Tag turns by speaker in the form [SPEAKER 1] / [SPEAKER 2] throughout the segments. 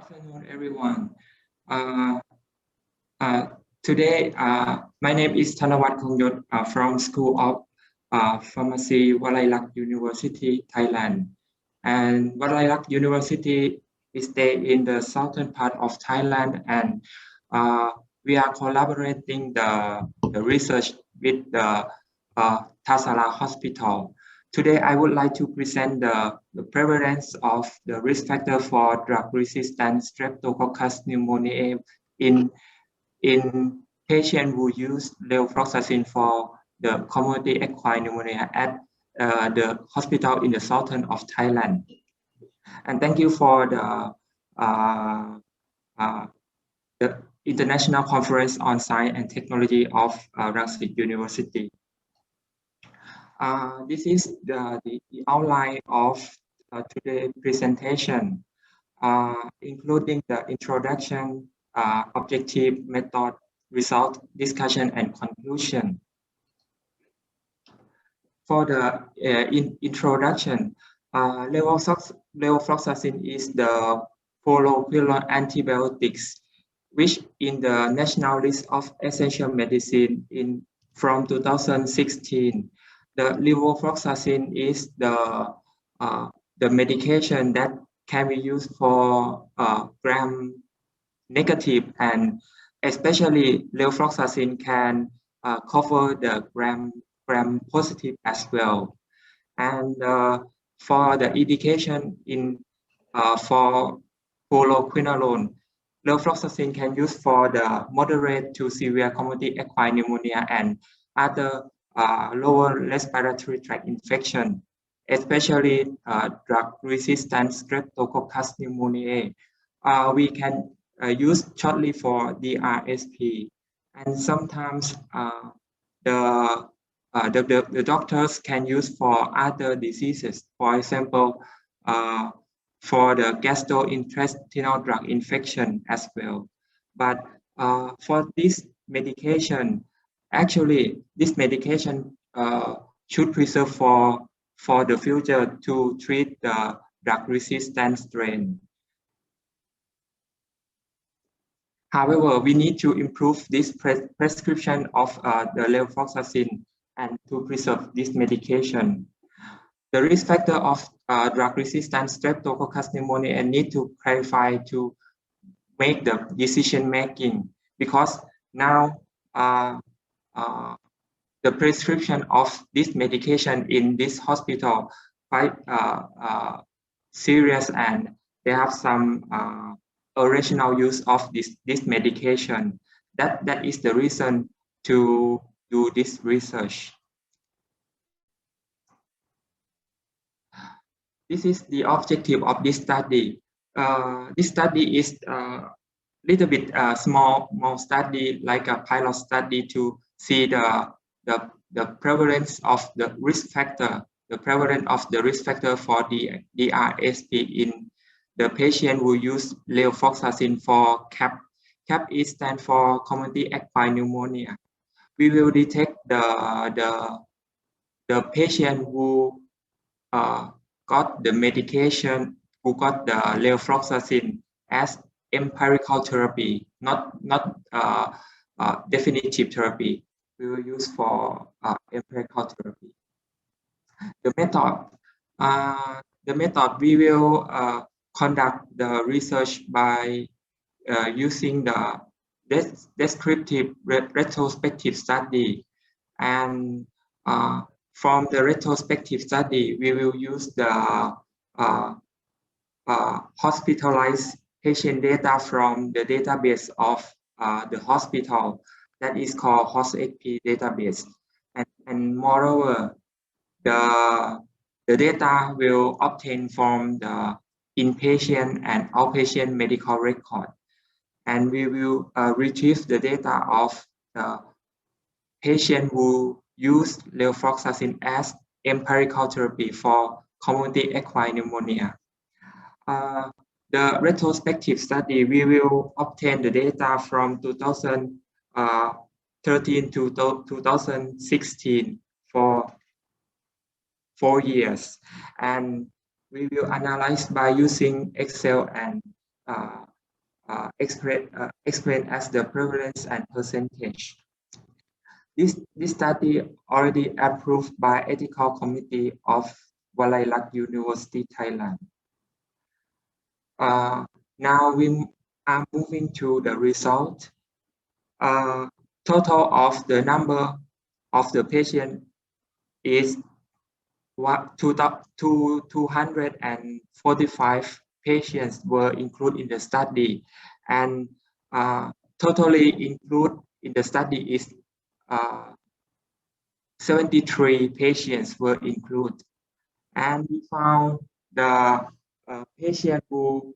[SPEAKER 1] afternoon, everyone. Uh, Today, my name is Thanawat Khongyot from School of Pharmacy, Walayalak University, Thailand. And Walayalak University is based in the southern part of Thailand, and we are collaborating the research with the Thasala Hospital. Today, I would like to present the prevalence of the risk factor for drug-resistant Streptococcus pneumoniae in patients who use Levofloxacin for the community-acquired pneumonia at the hospital in the southern of Thailand. And thank you for the International Conference on Science and Technology of Rangsit University. This is the outline of today's presentation, including the introduction, objective, method, result, discussion, and conclusion. For the introduction, Levofloxacin is the polyclonal antibiotics, which in the National List of Essential Medicine from 2016. The levofloxacin is the medication that can be used for gram-negative, and especially levofloxacin can cover the gram-positive as well. And for the indication for fluoroquinolone, levofloxacin can use for the moderate to severe community-acquired pneumonia and other lower respiratory tract infection, especially drug-resistant Streptococcus pneumoniae. We can use shortly for DRSP, and sometimes the doctors can use for other diseases. For example, for the gastrointestinal tract infection as well. But for this medication, actually, this medication should preserve for the future to treat the drug-resistant strain. However, we need to improve this prescription of the levofloxacin and to preserve this medication. The risk factor of drug-resistant Streptococcus pneumoniae and need to clarify to make the decision making, because now the prescription of this medication in this hospital quite serious, and they have some irrational use of this medication. That is the reason to do this research. This is the objective of this study. This study is a little bit small study, like a pilot study, to see the prevalence of the risk factor, the prevalence of the risk factor for the DRSP in the patient who use levofloxacin for CAP. CAP is stand for community-acquired pneumonia. We will detect the patient who got the medication, who got the levofloxacin as empirical therapy, not definitive therapy. We will use for empirical therapy. The method we will conduct the research by using the descriptive retrospective study, and from the retrospective study, we will use the hospitalized patient data from the database of the hospital that is called HOSXP database. And moreover, the data will obtain from the inpatient and outpatient medical record. And we will retrieve the data of the patient who use levofloxacin as empirical therapy for community-acquired pneumonia. The retrospective study, we will obtain the data from 2013 to 2016 for 4 years, and we will analyze by using Excel and explained as the prevalence and percentage. This study already approved by Ethical Committee of Walayalak University, Thailand. Now we are moving to the result. Total of the number of the patient is 245 patients were included in the study, and totally included in the study is 73 patients were included, and we found the patient who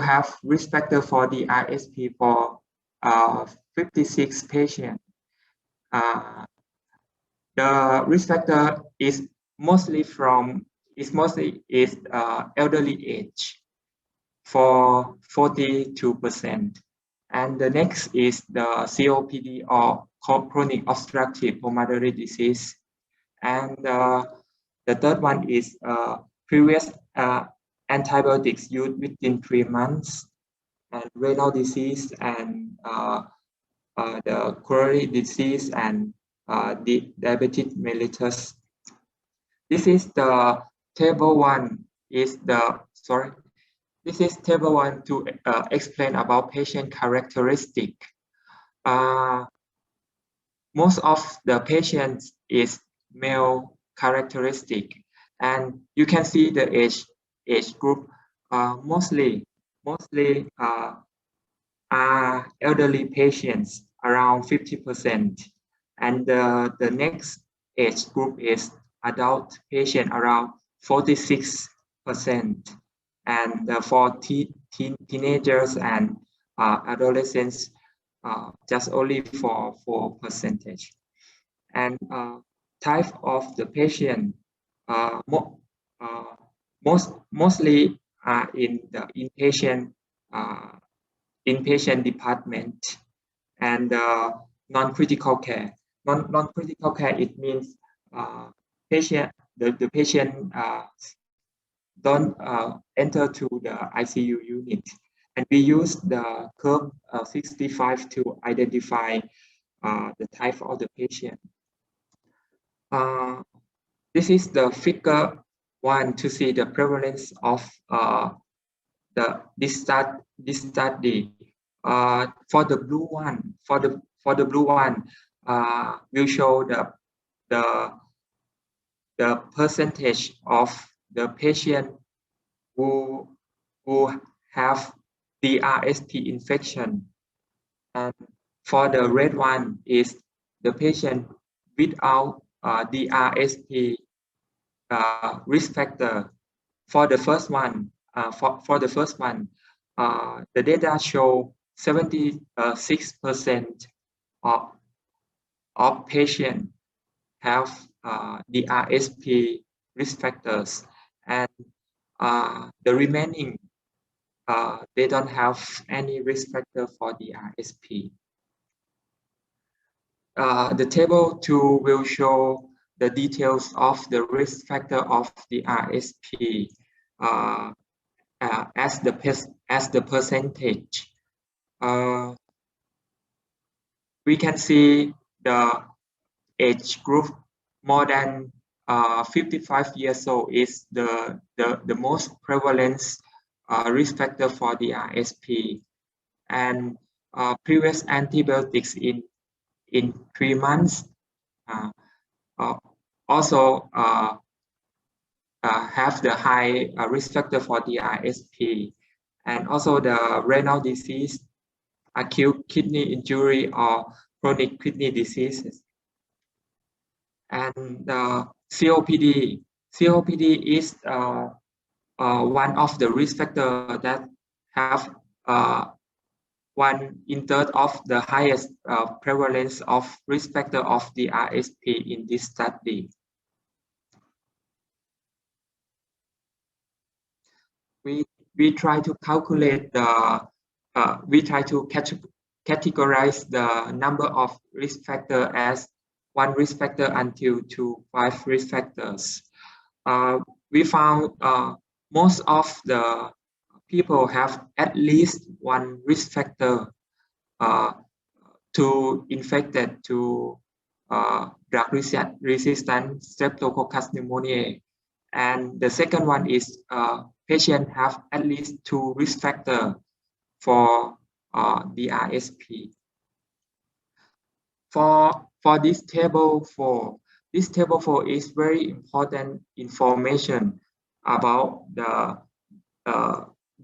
[SPEAKER 1] have risk factor for the RSP for 56 patients. The risk factor is mostly elderly age for 42%, and the next is the COPD or chronic obstructive pulmonary disease, and the third one is previous antibiotics used within 3 months, and renal disease, and the coronary disease, and the diabetes mellitus. This is the table 1. This is table 1 to explain about patient characteristic. Most of the patients is male characteristic, and you can see the age group mostly are elderly patients, around 50%, and the next age group is adult patient, around 46%, and for teenagers and adolescents, just only for 4%. And type of the patient, mostly are in the inpatient department, and non-critical care. Non-critical care, it means the patient don't enter to the ICU unit, and we use the curve 65 to identify the type of the patient. This is the figure 1 to see the prevalence of this study. For the blue one, will show the percentage of the patient who have the RSP infection, and for the red one is the patient without the RSP risk factor. For the first one, the data show 76% of patients have the RSP risk factors, and the remaining they don't have any risk factor for the RSP. The table 2 will show the details of the risk factor of the RSP as the percentage. We can see the age group more than 55 years old is the most prevalent risk factor for the RSP, and previous antibiotics in 3 months also have the high risk factor for the RSP, and also the renal disease, acute kidney injury, or chronic kidney diseases. And COPD is one of the risk factors that have 1/3 of the highest prevalence of risk factor of the RSP in this study. We try to calculate we try to categorize the number of risk factor as 1 risk factor until to 5 risk factors. We found most of the people have at least one risk factor to infected to drug-resistant Streptococcus pneumoniae. And the second one is patient have at least 2 risk factor for the RSP. For this table 4, this table 4 is very important information about the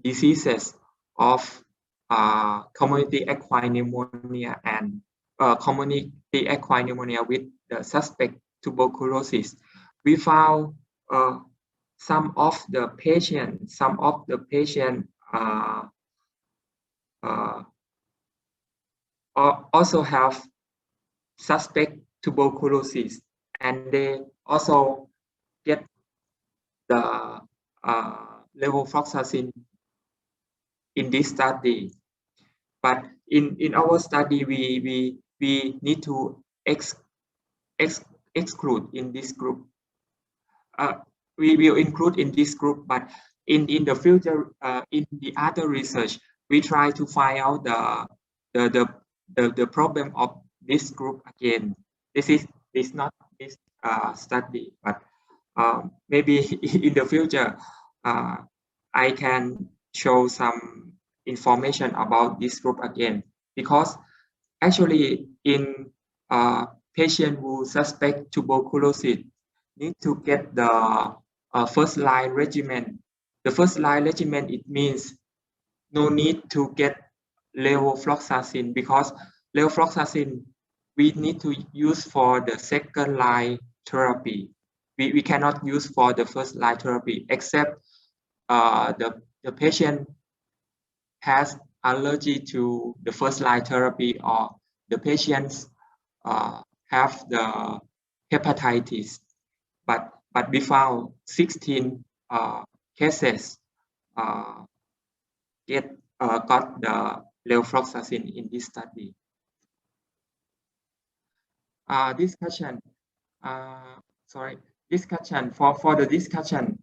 [SPEAKER 1] diseases of community acquired pneumonia and community acquired pneumonia with the suspect tuberculosis. We found some of the patients also have suspect tuberculosis, and they also get the levofloxacin in this study. But in our study, we need to exclude in this group. We will include in this group, but in the future, in the other research, we try to find out the problem of this group again. This is not this study, but maybe in the future I can show some information about this group again, because actually in patient who suspect tuberculosis need to get the first line regimen. The first line regimen, it means no need to get levofloxacin, because levofloxacin we need to use for the second line therapy. We cannot use for the first line therapy, except the patient has allergy to the first line therapy, or the patients have the hepatitis. But we found 16 cases got the levofloxacin in this study. Discussion. Discussion for the discussion.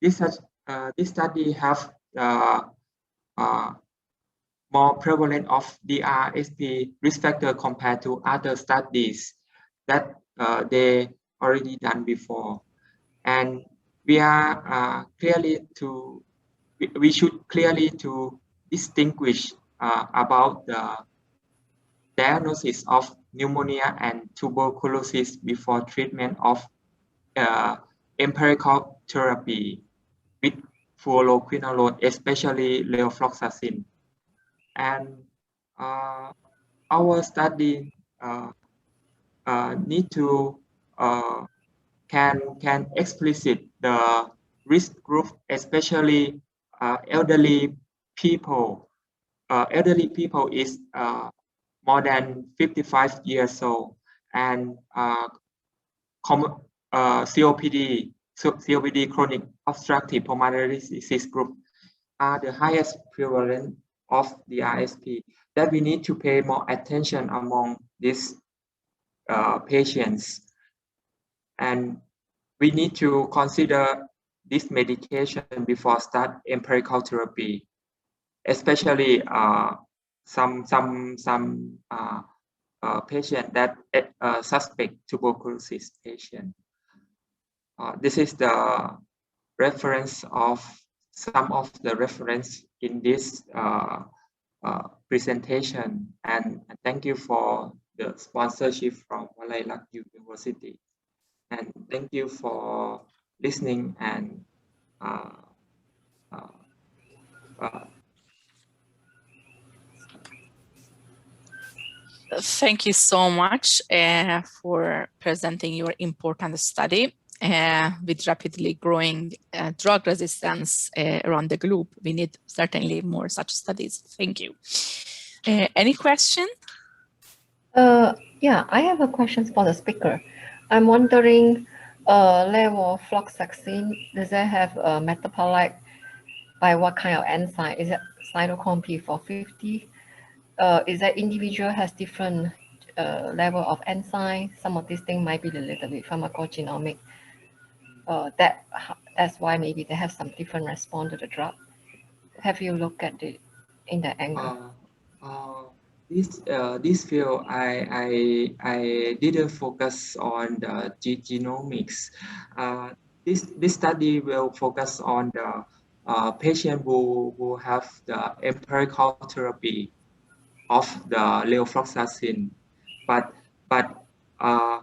[SPEAKER 1] This study have more prevalent of DRSP risk factor compared to other studies that they already done before, and we are we should clearly to distinguish about the diagnosis of pneumonia and tuberculosis before treatment of empirical therapy with fluoroquinolone, especially levofloxacin. And our study need to can explicit the risk group, especially elderly people. Elderly people is more than 55 years old, and COPD, chronic obstructive pulmonary disease group are the highest prevalence of the RSP, that we need to pay more attention among these patients. And we need to consider this medication before start empirical therapy, especially some patient that suspect tuberculosis patient. This is the reference of some of the reference in this presentation, and thank you for the sponsorship from Walayalak University, and thank you for listening and
[SPEAKER 2] thank you so much for presenting your important study. With rapidly growing drug resistance around the globe, we need certainly more such studies. Thank you. Any question?
[SPEAKER 3] Yeah, I have a question for the speaker. I'm wondering, levofloxacin, does it have a metabolite by what kind of enzyme? Is it cytochrome P450? Is that individual has different level of enzyme? Some of these things might be a little bit pharmacogenomic. That's why maybe they have some different response to the drug. Have you looked at it in that angle?
[SPEAKER 1] This field, I didn't focus on the genomics. This study will focus on the patient who have the empirical therapy of the levofloxacin, but uh,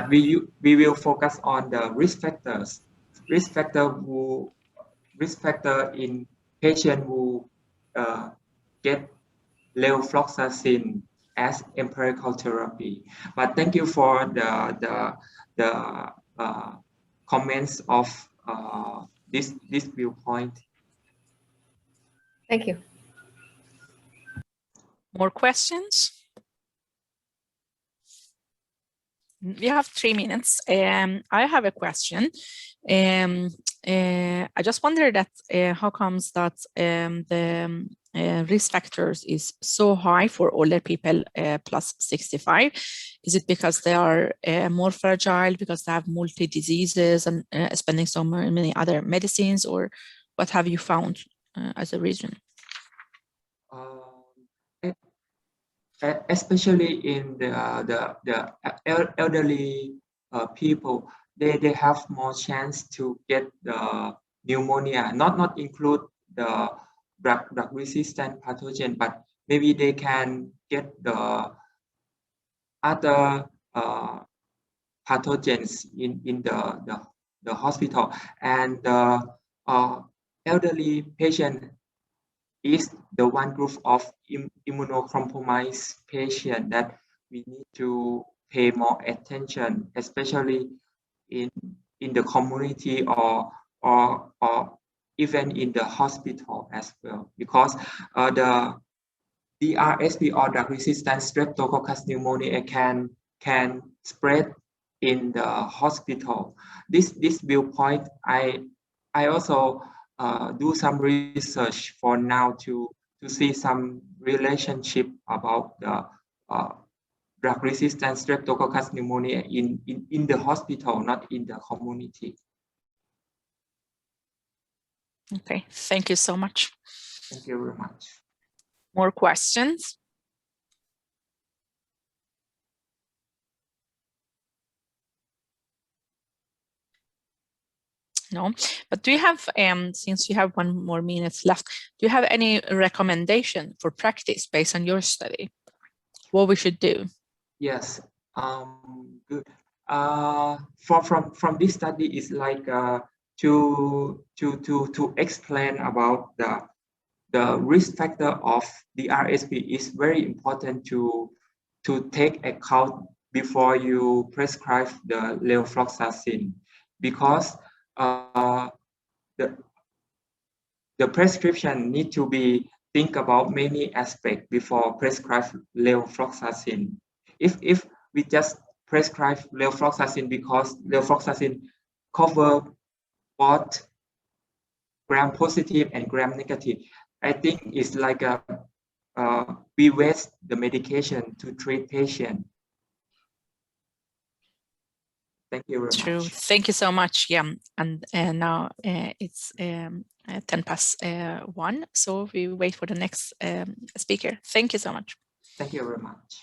[SPEAKER 1] we will focus on the risk factors, risk factor in patient who get levofloxacin as empirical therapy. But thank you for the comments of this viewpoint.
[SPEAKER 3] Thank you.
[SPEAKER 2] More questions? We have 3 minutes. I have a question. I just wonder that how comes that the risk factors is so high for older people plus 65? Is it because they are more fragile, because they have multi-diseases and spending so many other medicines, or what have you found as a reason?
[SPEAKER 1] Especially in the elderly people, they have more chance to get the pneumonia, not include the drug-resistant pathogen, but maybe they can get the other pathogens in the hospital. And the elderly patient is the one group of immunocompromised patient that we need to pay more attention, especially in the community or even in the hospital as well, because the DRSP or drug-resistant Streptococcus pneumonia can spread in the hospital. This viewpoint, I also do some research for now to see some relationship about the drug-resistant Streptococcus pneumonia in the hospital, not in the community.
[SPEAKER 2] Okay, thank you so much.
[SPEAKER 1] Thank you very much.
[SPEAKER 2] More questions? No, but do you have, since you have 1 more minute left, do you have any recommendation for practice based on your study? What we should do?
[SPEAKER 1] Yes, good. From this study is like to explain about the risk factor of the RSP is very important to take account before you prescribe the levofloxacin, because the prescription need to be think about many aspects before prescribe levofloxacin. If we just prescribe levofloxacin because levofloxacin cover both gram positive and gram negative, I think it's like we waste the medication to treat patient. Thank you very
[SPEAKER 2] True.
[SPEAKER 1] much.
[SPEAKER 2] Thank you so much. Yeah, and now it's 1:10, so we wait for the next speaker. Thank you so much.
[SPEAKER 1] Thank you very much.